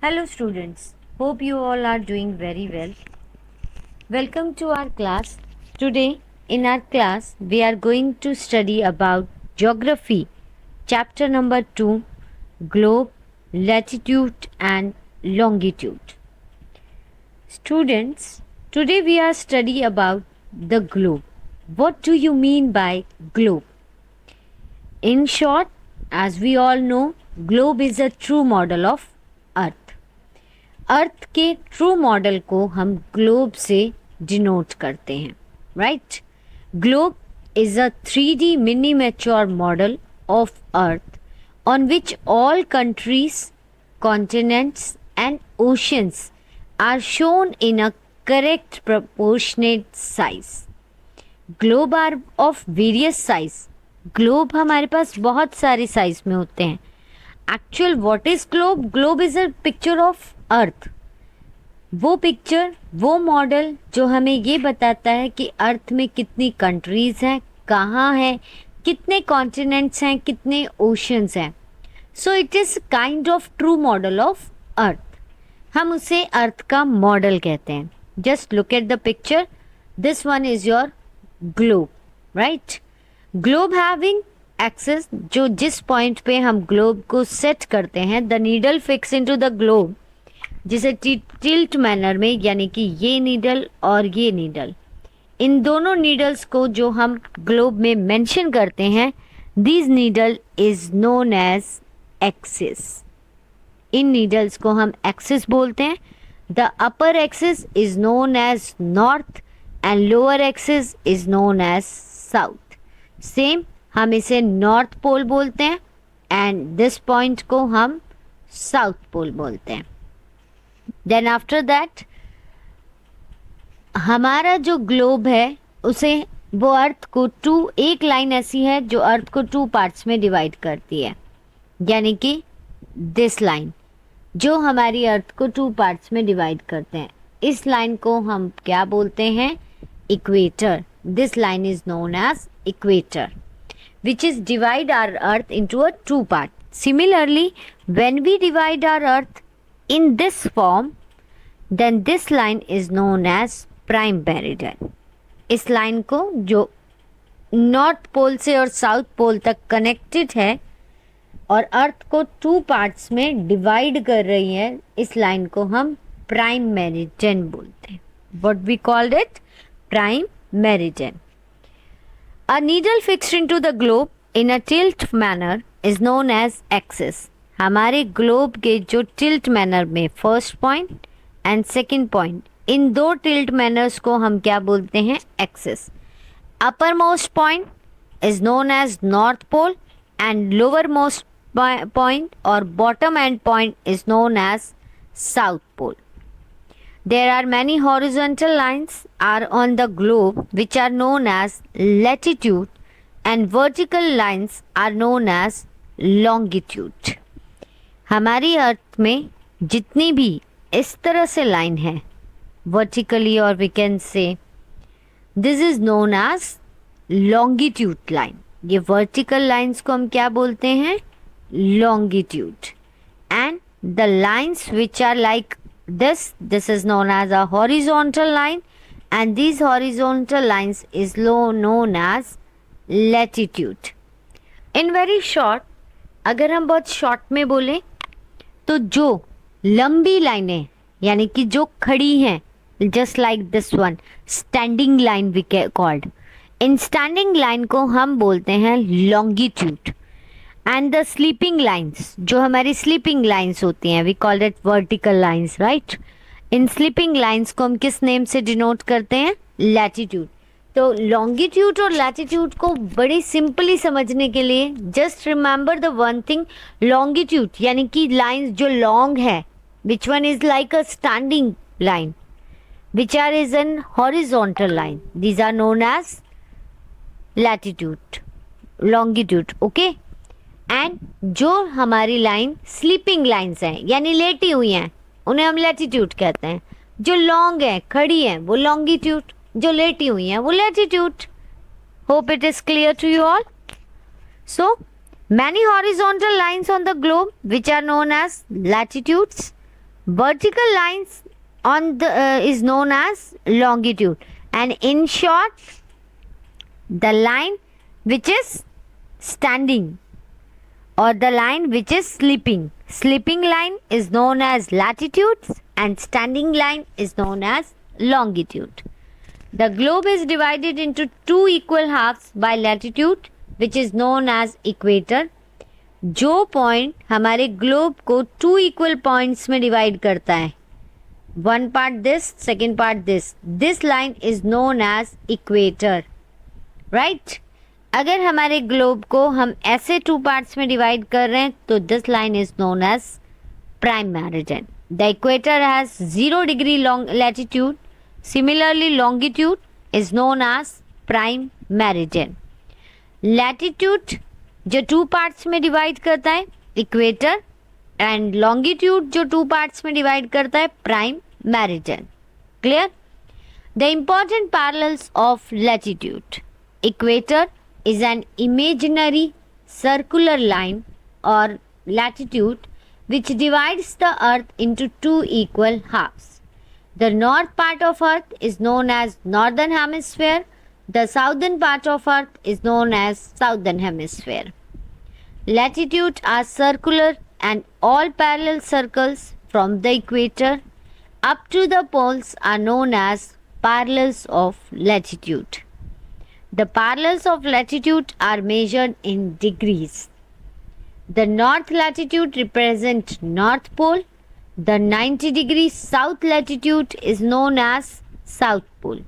Hello students, hope you all are doing very well. Welcome to our class. Today in our class we are going to study about geography, chapter number 2, globe, latitude and longitude. Students, today we are study about the globe. What do you mean by globe? In short, as we all know, globe is a true model of earth. अर्थ के true model को हम globe से denote करते हैं, right? Globe is a 3D miniature model of earth on which all countries, continents and oceans are shown in a correct proportionate size. Globe are of various size. Globe हमारे पास बहुत सारे साइज में होते हैं. Actual what is globe? Globe is a picture of earth. वो पिक्चर, वो मॉडल जो हमें ये बताता है कि अर्थ में कितनी कंट्रीज हैं, कहाँ हैं, कितने कॉन्टिनेंट्स हैं, कितने ओशंस हैं. So it is kind of true model of earth. हम उसे अर्थ का मॉडल कहते हैं. Just look at the picture. This one is your globe, right? Globe having axis, जो जिस पॉइंट पे हम ग्लोब को सेट करते हैं, the needle fix into the globe, जिसे टिल्ट मैनर में, यानी कि ये नीडल और ये नीडल, इन दोनों नीडल्स को जो हम ग्लोब में मेंशन करते हैं, this needle is known as axis. इन नीडल्स को हम एक्सिस बोलते हैं. The upper axis is known as north and lower axis is known as south. Same, हम इसे नॉर्थ पोल बोलते हैं एंड दिस पॉइंट को हम साउथ पोल बोलते हैं. देन आफ्टर दैट हमारा जो ग्लोब है उसे, वो अर्थ को एक लाइन ऐसी है जो अर्थ को 2 पार्ट्स में डिवाइड करती है, यानी कि दिस लाइन जो हमारी अर्थ को 2 पार्ट्स में डिवाइड करते हैं, इस लाइन को हम क्या बोलते हैं? Equator. This line is known as equator, which is divide our earth into a 2 part. Similarly, when we divide our earth in this form, then this line is known as prime meridian. इस line को जो north pole से और south pole तक connected है और अर्थ को 2 parts में डिवाइड कर रही है, इस लाइन को हम प्राइम मेरिडियन बोलते हैं. What we called it? Prime meridian. A needle fixed into the globe in a tilt manner is known as axis. हमारे ग्लोब के जो टिल्ट मैनर में first point and second point, इन 2 tilt manners को हम क्या बोलते हैं? Axis. Uppermost point is known as north pole and lowermost point और bottom end point is known as south pole. There are many horizontal lines are on the globe which are known as latitude and vertical lines are known as longitude. हमारी अर्थ में जितनी भी इस तरह से line है vertically, और we can say this is known as longitude line. ये vertical lines को हम क्या बोलते हैं? longitude. And the lines which are like this is known as a horizontal line and these horizontal lines is known as latitude. In very short, अगर हम बहुत short में बोलें तो जो लंबी लाइनें, यानी कि जो खड़ी हैं, just like this one, standing line we called. In standing line को हम बोलते हैं longitude. And the sleeping lines, जो हमारी स्लीपिंग लाइन्स होती हैं, we call it vertical lines, right? इन स्लीपिंग लाइन्स को हम किस नेम से डिनोट करते हैं? लैटिट्यूड. तो लॉन्गिट्यूड और लैटिट्यूड को बड़ी सिंपली समझने के लिए just remember the one thing. Longitude यानी कि लाइन्स जो लॉन्ग है, which one is like a standing line, which are is an horizontal line, these are known as latitude, longitude. Okay. And जो हमारी लाइन स्लीपिंग लाइन्स हैं, यानी लेटी हुई हैं, उन्हें हम लैटिट्यूड कहते हैं. जो लॉन्ग है, खड़ी हैं, वो लॉन्गिट्यूड. जो लेटी हुई हैं, वो latitude. Hope it is clear to you all. So many horizontal lines on the globe which are known as latitudes Vertical lines on the is known as longitude, and in short, the line which is standing or the line which is sleeping line is known as latitudes, and standing line is known as longitude. The globe is divided into two equal halves by latitude, which is known as equator. जो point हमारे globe को two equal points में divide करता है, one part this, second part this line is known as equator, right. अगर हमारे globe को हम ऐसे टू पार्ट्स में डिवाइड कर रहे हैं तो this line is known as prime meridian. The equator has 0 degree latitude. Similarly longitude is known as prime meridian. Latitude जो टू पार्ट्स में डिवाइड करता है इक्वेटर, एंड लॉन्गिट्यूड जो टू पार्ट्स में डिवाइड करता है prime meridian. Clear. The important parallels of latitude. Equator is an imaginary circular line or latitude which divides the earth into two equal halves. The north part of earth is known as northern hemisphere. The southern part of earth is known as southern hemisphere. Latitudes are circular and all parallel circles from the equator up to the poles are known as parallels of latitude. The parallels of latitude are measured in degrees. The north latitude represents North Pole. The 90-degree south latitude is known as South Pole.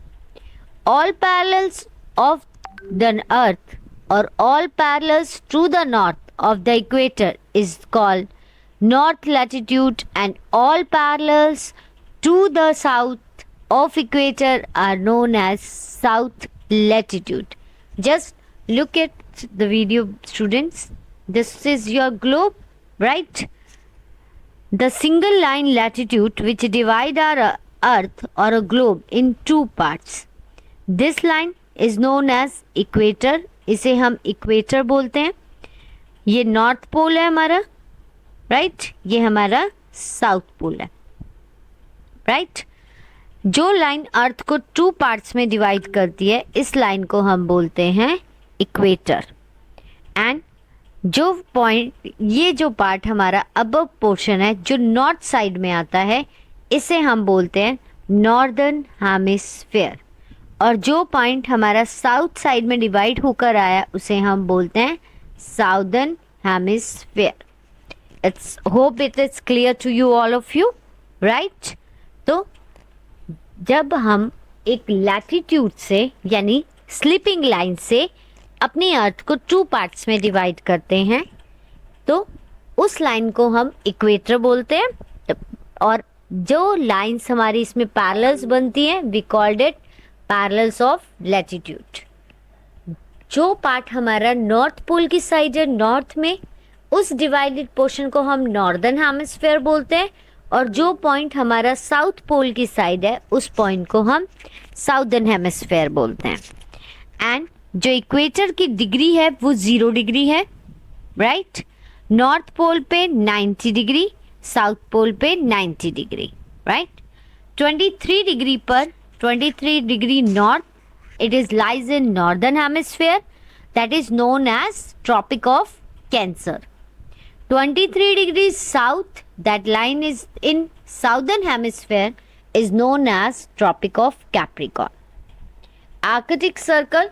All parallels of the earth or all parallels to the north of the equator is called north latitude, and all parallels to the south of equator are known as south latitude. Just look at the video, students. This is your globe, right? The single line latitude which divide our earth or a globe in two parts. This line is known as equator. इसे हम equator बोलते हैं. ये north pole है हमारा, right. ये हमारा south pole है, राइट. जो लाइन अर्थ को टू पार्ट्स में डिवाइड करती है इस लाइन को हम बोलते हैं इक्वेटर. एंड जो पॉइंट, ये जो पार्ट हमारा अबव पोर्शन है जो नॉर्थ साइड में आता है, इसे हम बोलते हैं नॉर्दर्न हेमिस्फीयर. और जो पॉइंट हमारा साउथ साइड में डिवाइड होकर आया उसे हम बोलते हैं southern hemisphere. It's hope it is clear to you all of you, right. तो जब हम एक लैटिट्यूड से यानी स्लीपिंग लाइन से अपनी अर्थ को टू पार्ट्स में डिवाइड करते हैं तो उस लाइन को हम इक्वेटर बोलते हैं. और जो लाइंस हमारी इसमें पैरेलल्स बनती हैं we called it parallels of latitude. जो पार्ट हमारा नॉर्थ पोल की साइड है नॉर्थ में, उस डिवाइडेड पोर्शन को हम नॉर्दर्न हेमिस्फीयर बोलते हैं. और जो पॉइंट हमारा साउथ पोल की साइड है उस पॉइंट को हम साउदर्न हेमिस्फीयर बोलते हैं. एंड जो इक्वेटर की डिग्री है वो 0 डिग्री है, राइट. नॉर्थ पोल पे 90 डिग्री, साउथ पोल पे 90 डिग्री, राइट. 23 डिग्री पर 23 degree north, it is lies in northern hemisphere, that is known as tropic of cancer. 23 degrees south, that line is in southern hemisphere, is known as Tropic of Capricorn. Arctic Circle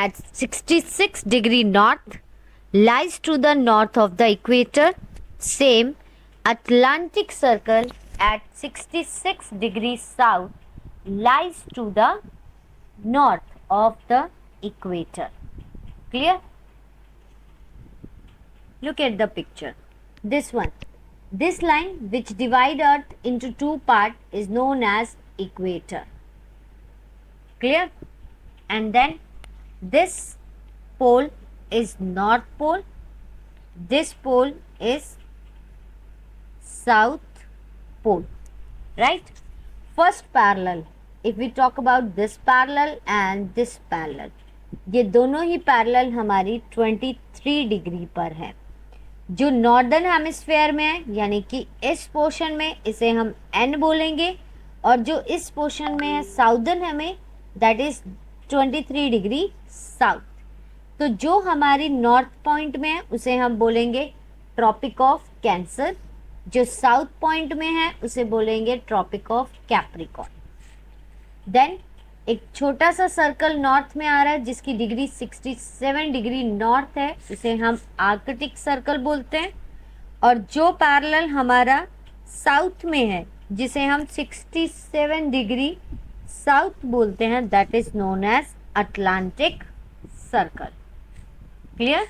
at 66 degree north lies to the north of the equator. Same Atlantic Circle at 66 degrees south lies to the north of the equator. Clear? Look at the picture. This one. This line which divide earth into two parts is known as equator. Clear? And then this pole is north pole. This pole is south pole. Right? First parallel. If we talk about this parallel and this parallel, ये दोनों ही parallel हमारी 23 degree पर है. जो northern hemisphere में है यानी कि इस पोर्शन में इसे हम N बोलेंगे, और जो इस पोर्शन में है साउदर्न हमें दैट इज 23 डिग्री साउथ। तो जो हमारी नॉर्थ पॉइंट में है उसे हम बोलेंगे ट्रॉपिक ऑफ कैंसर, जो साउथ पॉइंट में है उसे बोलेंगे ट्रॉपिक ऑफ कैप्रिकॉर्न। देन एक छोटा सा सर्कल नॉर्थ में आ रहा है जिसकी डिग्री 67 डिग्री नॉर्थ है, उसे हम आर्कटिक सर्कल बोलते हैं। और जो पैरेलल हमारा साउथ में है जिसे हम 67 डिग्री साउथ बोलते हैं that is known as Atlantic circle. Clear?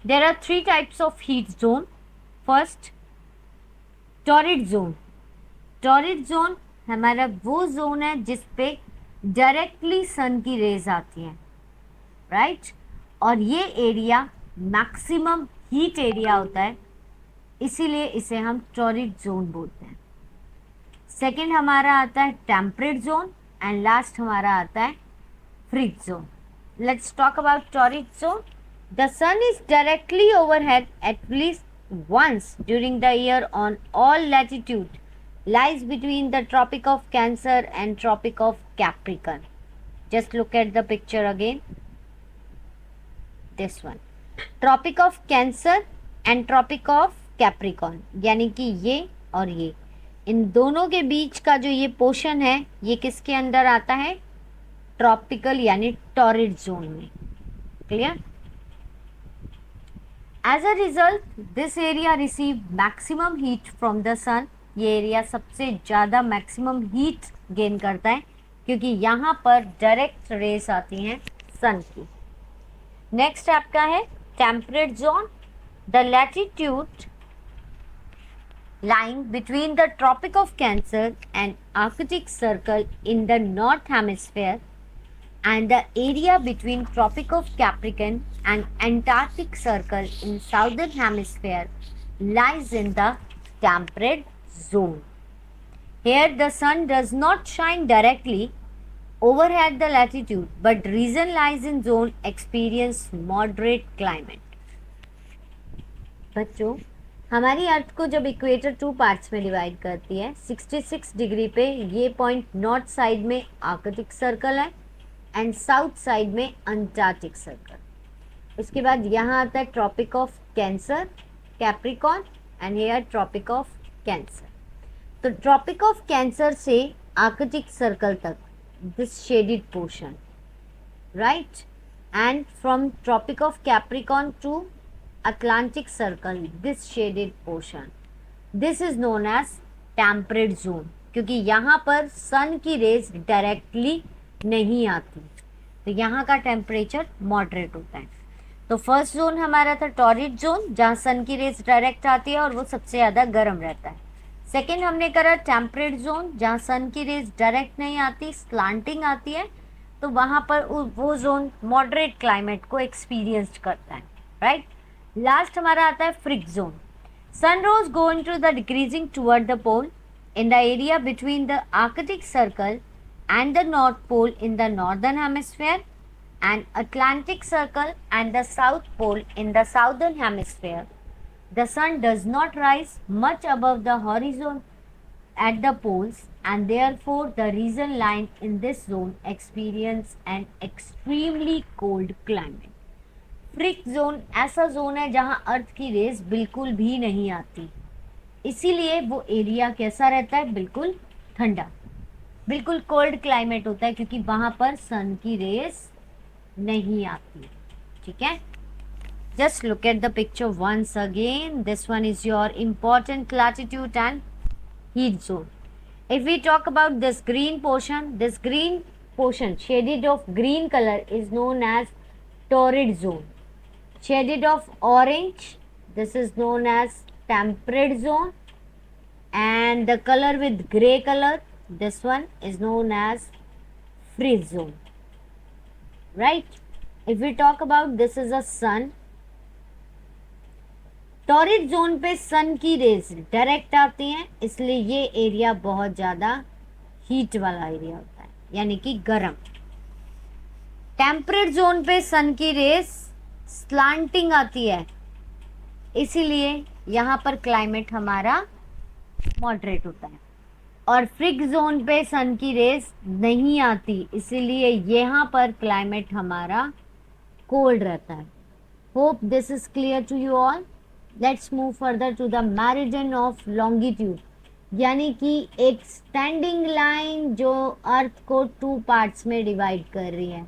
There are 3 types of heat zone. First, torrid zone. Torrid zone हमारा वो जोन है जिस पे डायरेक्टली सन की रेज आती हैं, राइट? और ये एरिया मैक्सिमम हीट एरिया होता है, इसीलिए इसे हम टॉरिड जोन बोलते हैं। सेकंड हमारा आता है टेम्परेट जोन, एंड लास्ट हमारा आता है frigid zone. Let's talk about torrid zone. The sun is directly overhead at least once during the year on all latitude, lies between the Tropic of Cancer and Tropic of Capricorn. Just look at the picture again. This one, Tropic of Cancer and Tropic of Capricorn, यानी कि ये और ये, इन दोनों के बीच का जो ये पोर्शन है ये किसके अंदर आता है? ट्रॉपिकल यानी टॉरिड जोन में। Clear? As a result, this area receive maximum heat from the sun. ये एरिया सबसे ज़्यादा मैक्सिमम हीट गेन करता है क्योंकि यहाँ पर डायरेक्ट रेस आती हैं सन की। नेक्स्ट आपका है temperate zone. The latitude lying between the Tropic of Cancer and Arctic Circle in the North Hemisphere and the area between Tropic of Capricorn and Antarctic Circle in Southern Hemisphere lies in the temperate zone. Here the sun does not shine directly overhead the latitude, but region lies in zone experience moderate climate. बच्चों, हमारी earth को जब equator 2 parts में divide करती है, 66 degree पे ये point north side में आर्कटिक सर्कल है एंड साउथ साइड में अंटार्कटिक सर्कल। उसके बाद यहाँ आता है Tropic of Cancer, Capricorn and here Tropic of Cancer. तो ट्रॉपिक ऑफ कैंसर से आर्कटिक सर्कल तक this shaded portion, right? And from Tropic of Capricorn to Atlantic Circle, this shaded portion, this is known as temperate zone, क्योंकि यहाँ पर सन की raise directly नहीं आती, तो यहाँ का टेम्परेचर मॉडरेट होता है। तो फर्स्ट जोन हमारा था टॉरिड जोन, जहाँ सन की रेज डायरेक्ट आती है और वो सबसे ज़्यादा गर्म रहता है। सेकेंड हमने करा टेम्परेट जोन, जहाँ सन की रेज डायरेक्ट नहीं आती, स्लांटिंग आती है, तो वहाँ पर वो जोन मॉडरेट क्लाइमेट को एक्सपीरियंस करता है, राइट? लास्ट हमारा आता है frigid zone. Sun rays going to the decreasing toward the pole in the area between the arctic circle and the North Pole in the Northern Hemisphere and Atlantic Circle and the South Pole in the Southern Hemisphere. The sun does not rise much above the horizon at the poles, and therefore the region lying in this zone experience an extremely cold climate. Frigid zone ऐसा zone है जहां अर्थ की race बिल्कुल भी नहीं आती, इसीलिए वो एरिया कैसा रहता है? बिल्कुल ठंडा, बिल्कुल कोल्ड क्लाइमेट होता है क्योंकि वहां पर सन की रेस नहीं आती। ठीक है, just look at the picture once again. This one is your important latitude and heat zone. If we talk about this green portion shaded of green colour is known as torrid zone. Shaded of orange, this is known as temperate zone, and the color with gray color, this one is known as freeze zone, right? If we talk about this is a sun, torrid zone पे सन की raise direct आती हैं, इसलिए ये area बहुत ज़्यादा heat वाला area होता है, यानी कि गर्म। टेम्परेट जोन पे सन की रेज स्लांटिंग आती है, इसीलिए यहाँ पर क्लाइमेट हमारा मॉडरेट होता है, और फ्रिक जोन पे सन की रेज नहीं आती, इसीलिए यहाँ पर क्लाइमेट हमारा कोल्ड रहता है। Hope this is clear to you all. Let's move further to the meridian of longitude, यानी कि एक स्टैंडिंग लाइन जो अर्थ को 2 पार्ट्स में डिवाइड कर रही है।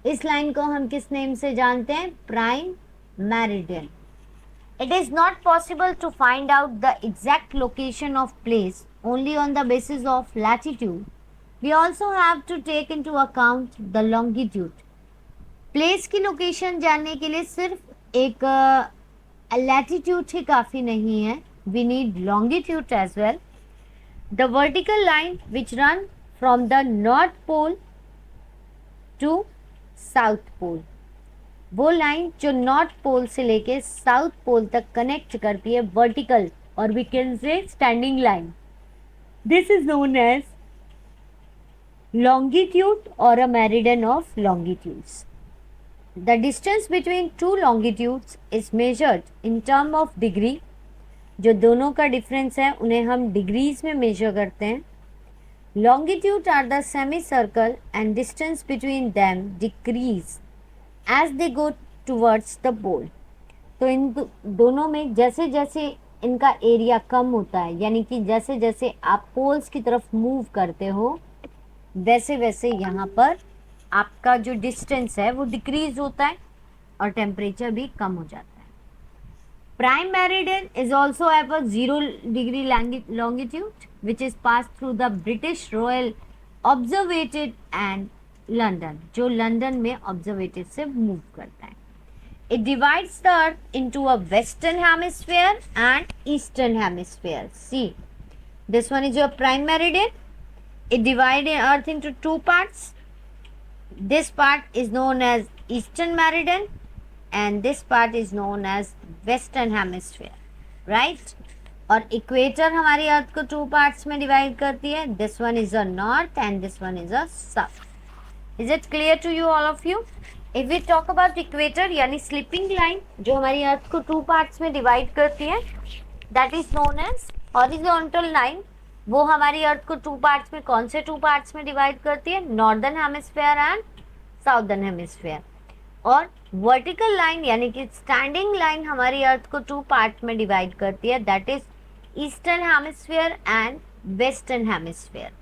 इस लाइन को हम किस नेम से जानते हैं? Prime meridian. It is not possible to find out the exact location of place only on the basis of latitude. We also have to take into account the longitude. Place की location जानने के लिए सिर्फ एक latitude ही काफ़ी नहीं है. We need longitude as well. The vertical line which run from the North Pole to South Pole. वो लाइन जो नॉर्थ पोल से लेके साउथ पोल तक कनेक्ट करती है, वर्टिकल, और we can say standing line, this is known as longitude और a meridian of longitudes. The distance between two longitudes is measured in term of degree. जो दोनों का डिफरेंस है उन्हें हम डिग्रीज में मेजर करते हैं। Longitude are the semi circle and distance between them decrease as they go towards the pole। तो इन दोनों में जैसे जैसे इनका एरिया कम होता है, यानी कि जैसे जैसे आप पोल्स की तरफ मूव करते हो, वैसे वैसे यहाँ पर आपका जो डिस्टेंस है वो डिक्रीज होता है और टेम्परेचर भी कम हो जाता है। Prime meridian is also have a 0 degree longitude which is passed through the British Royal Observatory and London, जो लंदन में ऑब्जर्वेटरी से मूव करता है। It divides the earth into a western hemisphere and eastern hemisphere. See, this one is your prime meridian. It divide earth into 2 parts. This part is known as eastern meridian and this part is known as western hemisphere, right. और equator हमारी earth को 2 parts में divide करती है। This one is a north and this one is a south. Is it clear to you, all of you? If we talk about equator, यानी slipping line जो हमारी earth को 2 parts में divide करती है, that is known as horizontal line। वो हमारी earth को 2 पार्ट्स में, कौन से 2 पार्ट्स में डिवाइड करती है? Northern hemisphere and southern hemisphere. और वर्टिकल लाइन यानी कि स्टैंडिंग लाइन हमारी अर्थ को 2 पार्ट में डिवाइड करती है, that is eastern hemisphere and western hemisphere.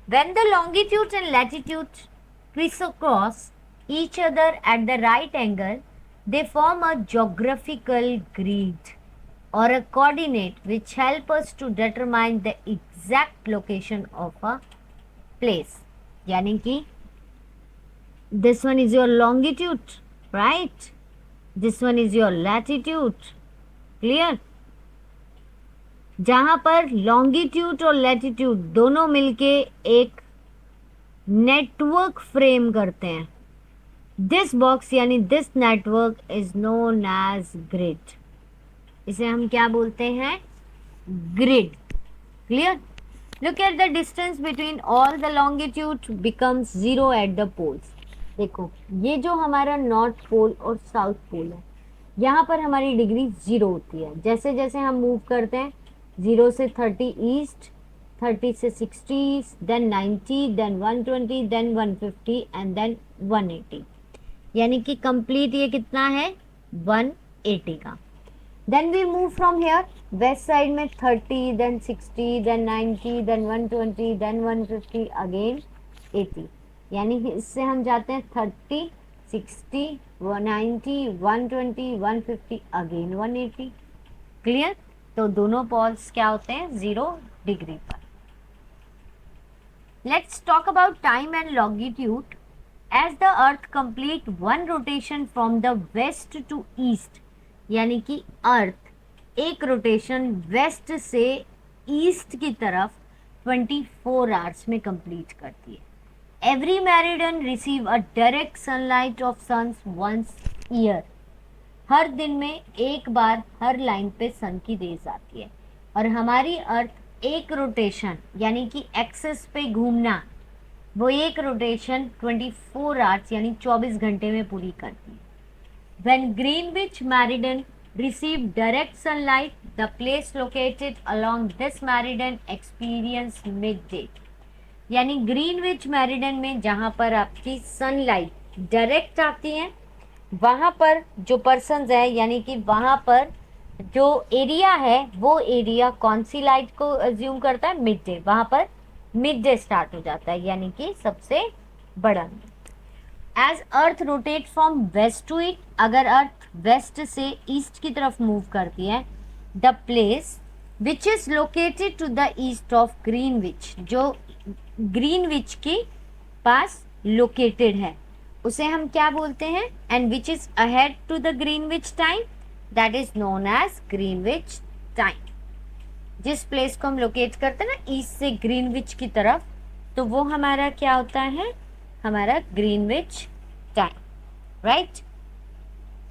When the longitude and latitude crisscross each other at the right angle, they form a geographical grid or a coordinate which help us to determine the exact location of a place. यानी कि this one is your longitude, right? This one is your latitude. Clear? जहाँ पर longitude और latitude दोनों मिलके एक network frame करते हैं, दिस बॉक्स यानी this network is known as grid. इसे हम क्या बोलते हैं? Grid. Clear? Look at the distance between all the longitude becomes 0 at the poles. देखो, ये जो हमारा नॉर्थ पोल और साउथ पोल है, यहाँ पर हमारी डिग्री 0 होती है। जैसे जैसे हम मूव करते हैं 0 से 30 ईस्ट, 30 से 60 east, then 90, then 120, then 150 and then 180, यानी कि कंप्लीट ये कितना है? 180 का। Then we move from here, west side में 30, then 60, then 90, then 120, then 150, again 80, यानी कि इससे हम जाते हैं 30, 60, 90, 120, 150, अगेन 180। क्लियर? तो दोनों पोल्स क्या होते हैं? 0 डिग्री पर। Let's talk about time and longitude. As the earth complete 1 rotation from the west to east, यानी कि अर्थ एक रोटेशन वेस्ट से ईस्ट की तरफ 24 आवर्स में कंप्लीट करती है। Every meridian receive a direct sunlight of suns once year. हर दिन में एक बार हर लाइन पे सन की रेज आती है, और हमारी अर्थ एक रोटेशन यानी कि एक्सिस पे घूमना, वो एक रोटेशन 24 आवर्स यानी 24 घंटे में पूरी करती है। When Greenwich Meridian receive direct sunlight, the place located along this meridian experience midday. यानी ग्रीनविच मेरिडियन में जहाँ पर आपकी सनलाइट डायरेक्ट आती है, वहाँ पर जो पर्सन्स है यानी कि वहाँ पर जो एरिया है वो एरिया कौन सी लाइट को अज्यूम करता है? Mid day. वहाँ पर मिड डे स्टार्ट हो जाता है यानी कि सबसे बड़ा। As earth rotate from west to east, अगर अर्थ वेस्ट से ईस्ट की तरफ मूव करती है, the place which is located to the east of Greenwich, जो ग्रीनविच के पास लोकेटेड है, उसे हम क्या बोलते हैं? And which is ahead to the Greenwich time, that is known as Greenwich time. जिस प्लेस को हम लोकेट करते हैं ना ईस्ट से ग्रीनविच की तरफ, तो वो हमारा क्या होता है? हमारा Greenwich time, right.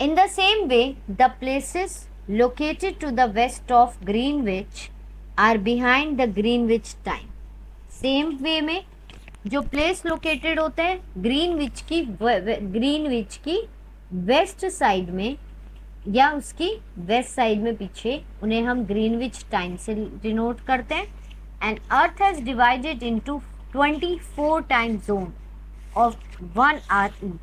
In the same way the places located to the west of Greenwich are behind the Greenwich time. Same way में जो प्लेस लोकेटेड होते हैं ग्रीनविच की वेस्ट साइड में या उसकी वेस्ट साइड में पीछे, उन्हें हम ग्रीनविच टाइम से डिनोट करते हैं। And earth has divided into 24 time zone of 1 hour each.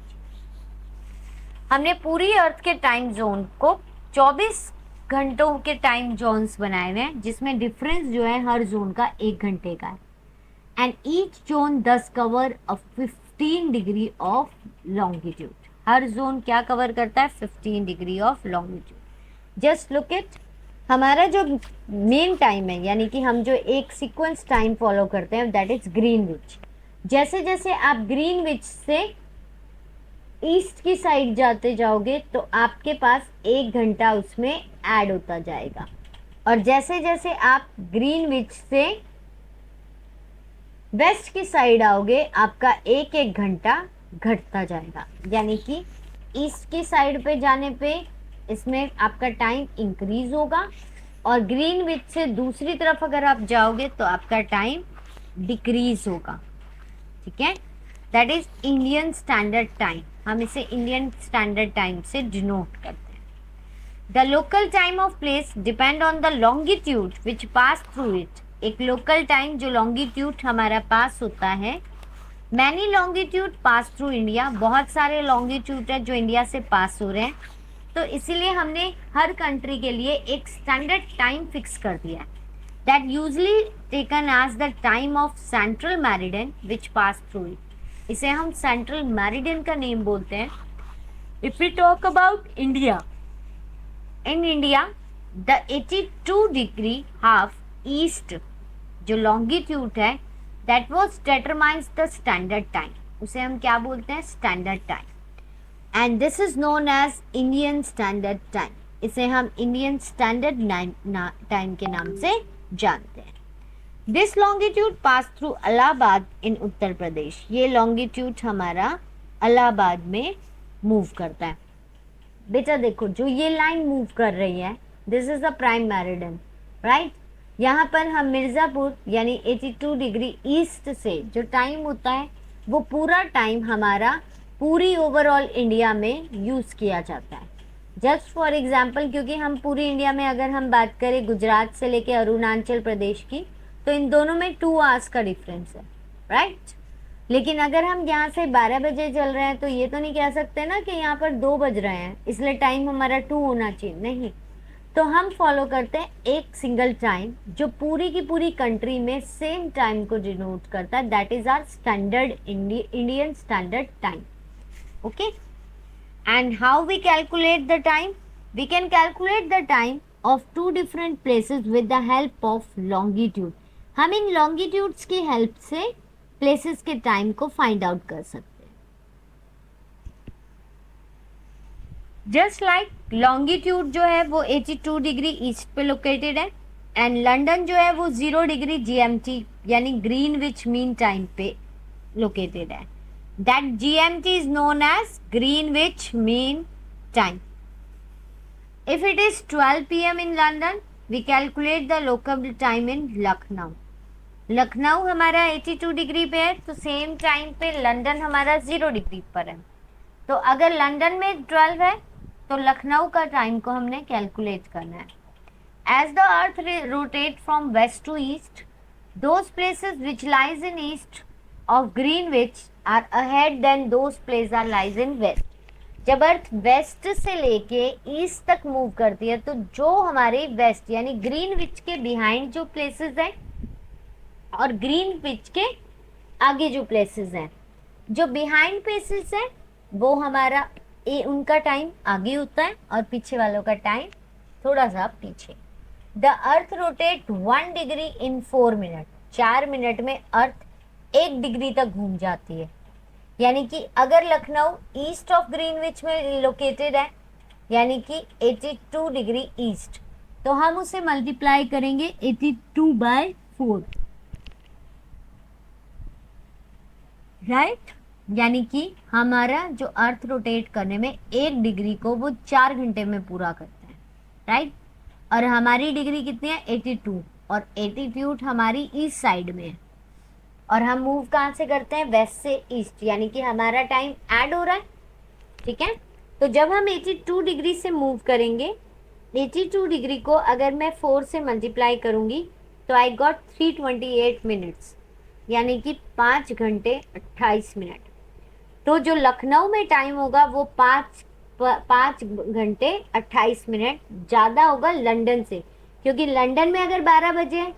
हमने पूरी अर्थ के टाइम जोन को 24 घंटों के टाइम जोन्स बनाए हुए हैं, जिसमें डिफरेंस जो है हर जोन का 1 घंटे का है। एंड ईच जोन दस cover a 15 degree of longitude. Her zone क्या कवर करता है? 15 degree of longitude. Just look it, हमारा जो मेन टाइम है यानी कि हम जो एक सीक्वेंस टाइम फॉलो करते हैं दैट इज ग्रीनविच। जैसे जैसे आप ग्रीनविच से ईस्ट की साइड जाते जाओगे तो आपके पास 1 घंटा उसमें ऐड होता जाएगा, और जैसे जैसे आप ग्रीनविच से वेस्ट की साइड आओगे आपका 1-1 घंटा घटता जाएगा। यानी कि ईस्ट की साइड पे जाने पे इसमें आपका टाइम इंक्रीज होगा, और ग्रीनविच से दूसरी तरफ अगर आप जाओगे तो आपका टाइम डिक्रीज होगा। ठीक है, that is Indian Standard time. हम इसे इंडियन स्टैंडर्ड टाइम से डिनोट करते हैं। The local time of place depend on the longitude which pass through it. एक लोकल टाइम जो लॉन्गिट्यूड हमारा पास होता है, many longitude pass through India, बहुत सारे लॉन्गिट्यूड है जो इंडिया से पास हो रहे हैं, तो इसीलिए हमने हर कंट्री के लिए एक स्टैंडर्ड टाइम फिक्स कर दिया है, that usually taken as the time of central meridian which pass through it. इसे हम सेंट्रल मेरिडियन का नेम बोलते हैं। If we talk about India, in India the 82 degree half east जो लॉन्गिट्यूड है that was determines the standard time, उसे हम क्या बोलते हैं? Standard time. And this is known as Indian Standard Time. इसे हम इंडियन स्टैंडर्ड टाइम के नाम से जानते हैं। This longitude pass through Allahabad in Uttar Pradesh. ये लॉन्गिट्यूड हमारा इलाहाबाद में मूव करता है। बेटा देखो, जो ये लाइन मूव कर रही है this is the prime meridian, right. यहाँ पर हम मिर्ज़ापुर यानी 82 डिग्री ईस्ट से जो टाइम होता है वो पूरा टाइम हमारा पूरी ओवरऑल इंडिया में यूज़ किया जाता है। जस्ट फॉर एग्जांपल, क्योंकि हम पूरी इंडिया में अगर हम बात करें गुजरात से लेके अरुणाचल प्रदेश की, तो इन दोनों में 2 आवर्स का डिफरेंस है, राइट। लेकिन अगर हम यहाँ से 12 बजे चल रहे हैं तो ये तो नहीं कह सकते ना कि यहाँ पर 2 बज रहे हैं इसलिए टाइम हमारा 2 होना चाहिए, नहीं। तो हम फॉलो करते हैं एक सिंगल टाइम जो पूरी की पूरी कंट्री में सेम टाइम को डिनोट करता है, that is our standard Indian Standard Time. Okay, and how we calculate the time? We can calculate the time of 2 different places with the help of longitude. हम इन longitudes की help से places के time को find out कर सकते हैं। Just like longitude जो है वो 82 डिग्री ईस्ट पे लोकेटेड है, एंड लंदन जो है वो 0 डिग्री GMT यानी ग्रीनविच मीन टाइम पे लोकेटेड है। That GMT is known as Greenwich mean time. If it is 12 PM in London, we calculate the local time in Lucknow. Lucknow हमारा 82 degree पे है, तो सेम टाइम पे लंदन हमारा 0 डिग्री पर है। तो अगर लंदन में 12 है तो लखनऊ का टाइम को हमने कैलकुलेट करना है। As the earth rotates from west to east, those places which lies in east of Greenwich are ahead than those places are lies in west. जब अर्थ वेस्ट से लेके ईस्ट तक मूव करती है तो जो हमारे वेस्ट यानी ग्रीनविच के बिहाइंड जो प्लेसेस हैं और ग्रीनविच के आगे जो प्लेसेस हैं, जो बिहाइंड प्लेसेस हैं वो हमारा उनका टाइम आगे होता है और पीछे वालों का टाइम थोड़ा सा पीछे। The earth rotate 1 degree in 4 minute. 4 minute में अर्थ 1 डिग्री तक घूम जाती है। यानी कि अगर लखनऊ ईस्ट ऑफ ग्रीनविच में लोकेटेड है यानी कि 82 डिग्री ईस्ट, तो हम उसे मल्टीप्लाई करेंगे 82/4, राइट। यानी कि हमारा जो अर्थ रोटेट करने में 1 डिग्री को वो 4 घंटे में पूरा करता है, राइट। और हमारी डिग्री कितनी है 82, और एटीट्यूड हमारी ईस्ट साइड में है और हम मूव कहाँ से करते हैं वेस्ट से ईस्ट, यानी कि हमारा टाइम ऐड हो रहा है, ठीक है। तो जब हम 82 डिग्री से मूव करेंगे, 82 डिग्री को अगर मैं 4 से मल्टीप्लाई करूंगी तो आई गॉट 328 मिनट्स, यानी कि 5 घंटे 28 मिनट। तो जो लखनऊ में टाइम होगा वो 5 घंटे 28 मिनट ज़्यादा होगा लंदन से, क्योंकि लंदन में अगर 12 बजे है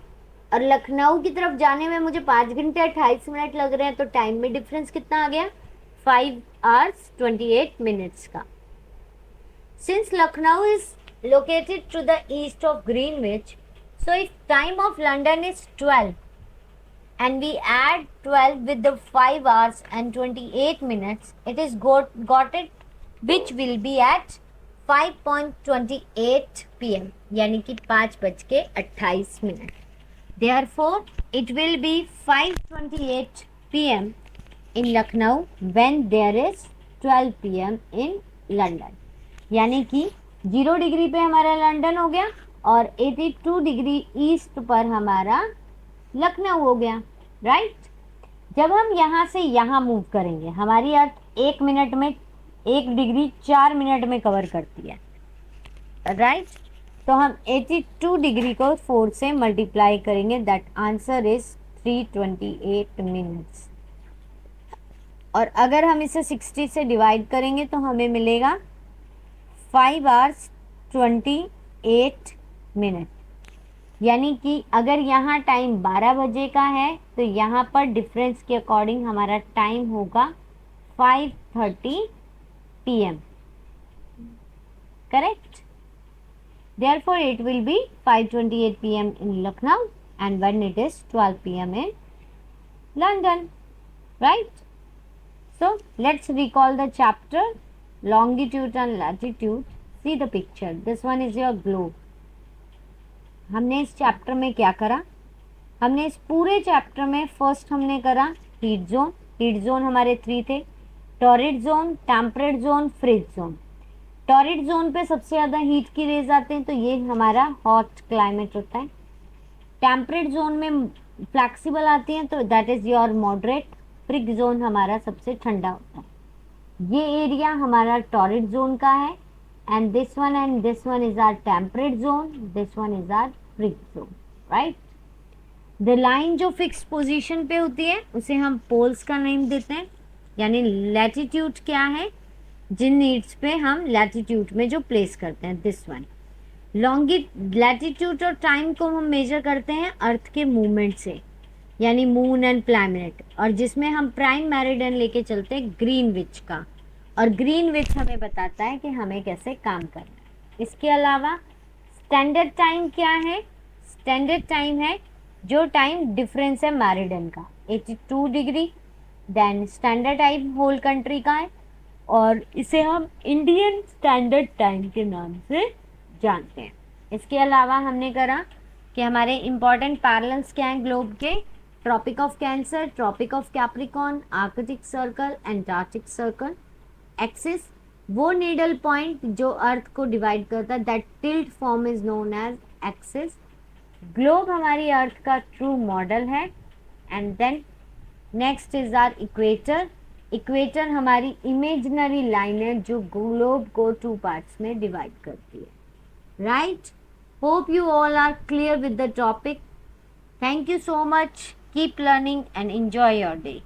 और लखनऊ की तरफ जाने में मुझे 5 घंटे 28 मिनट लग रहे हैं, तो टाइम में डिफरेंस कितना आ गया 5 hours 28 minutes का। Since Lucknow is located to the east of Greenwich, so if time of London is 12 and we add 12 with the 5 hours and 28 minutes, it is got it, which will be at 5:28 PM, यानी कि 5:28 minute. Therefore, it will be 5:28 PM in Lucknow when there is 12 PM in London। यानी कि 0 degree पे हमारा London हो गया और 82 degree east पर हमारा लखनऊ हो गया, राइट। जब हम यहाँ से यहाँ मूव करेंगे, हमारी अर्थ 1 मिनट में 1 डिग्री 4 मिनट में कवर करती है, राइट। तो हम 82 डिग्री को 4 से मल्टीप्लाई करेंगे, दैट आंसर इज 328 मिनट्स। और अगर हम इसे 60 से डिवाइड करेंगे तो हमें मिलेगा 5 hours 28 मिनट। यानी कि अगर यहाँ टाइम 12 बजे का है तो यहाँ पर डिफरेंस के अकॉर्डिंग हमारा टाइम होगा 5:30 PM, correct. Therefore, it will be 5:28 PM in Lucknow and when it is 12 PM in London, right? So, let's recall the chapter longitude and latitude. See the picture. This one is your globe. हमने इस chapter में क्या करा? हमने इस पूरे chapter में first हमने करा हीट जोन। हीट जोन हमारे 3 थे, torrid zone, temperate zone, fridge zone. Torrid zone पे सबसे ज़्यादा हीट की रेज आते हैं, तो ये हमारा हॉट क्लाइमेट होता है। टेम्परेट जोन में फ्लैक्सिबल आती हैं, तो that is your moderate. Fridge zone हमारा सबसे ठंडा होता है। ये एरिया हमारा टॉरिड जोन का है and this one is our temperate zone, this one is our fridge zone, right? The line जो फिक्स पोजीशन पे होती है उसे हम पोल्स का नेम देते हैं, यानी लैटिट्यूड क्या है, जिन नीड्स पे हम लैटिट्यूड में जो प्लेस करते हैं, दिस वन। लैटिट्यूड और टाइम को हम मेजर करते हैं अर्थ के मूवमेंट से, यानी मून एंड प्लैनेट, और जिसमें हम प्राइम मेरिडियन लेके चलते हैं ग्रीनविच का, और ग्रीनविच हमें बताता है कि हमें कैसे काम करना है। इसके अलावा स्टैंडर्ड टाइम क्या है? स्टैंडर्ड टाइम है जो टाइम डिफरेंस है मेरिडियन का, 82 degree. Then standard time whole country का है और इसे हम इंडियन स्टैंडर्ड टाइम के नाम से जानते हैं। इसके अलावा हमने करा कि हमारे इम्पॉर्टेंट पैरेलल्स क्या हैं ग्लोब के, Tropic of Cancer, Tropic of Capricorn, Arctic Circle, Antarctic Circle. Axis वो नीडल पॉइंट जो अर्थ को डिवाइड करता है, that tilt form is known as axis. Globe हमारी अर्थ का ट्रू मॉडल है। And then next is our equator. Equator हमारी imaginary line है जो ग्लोब को 2 पार्ट्स में डिवाइड करती है। Right? Hope you all are clear with the topic. Thank you so much. Keep learning and enjoy your day.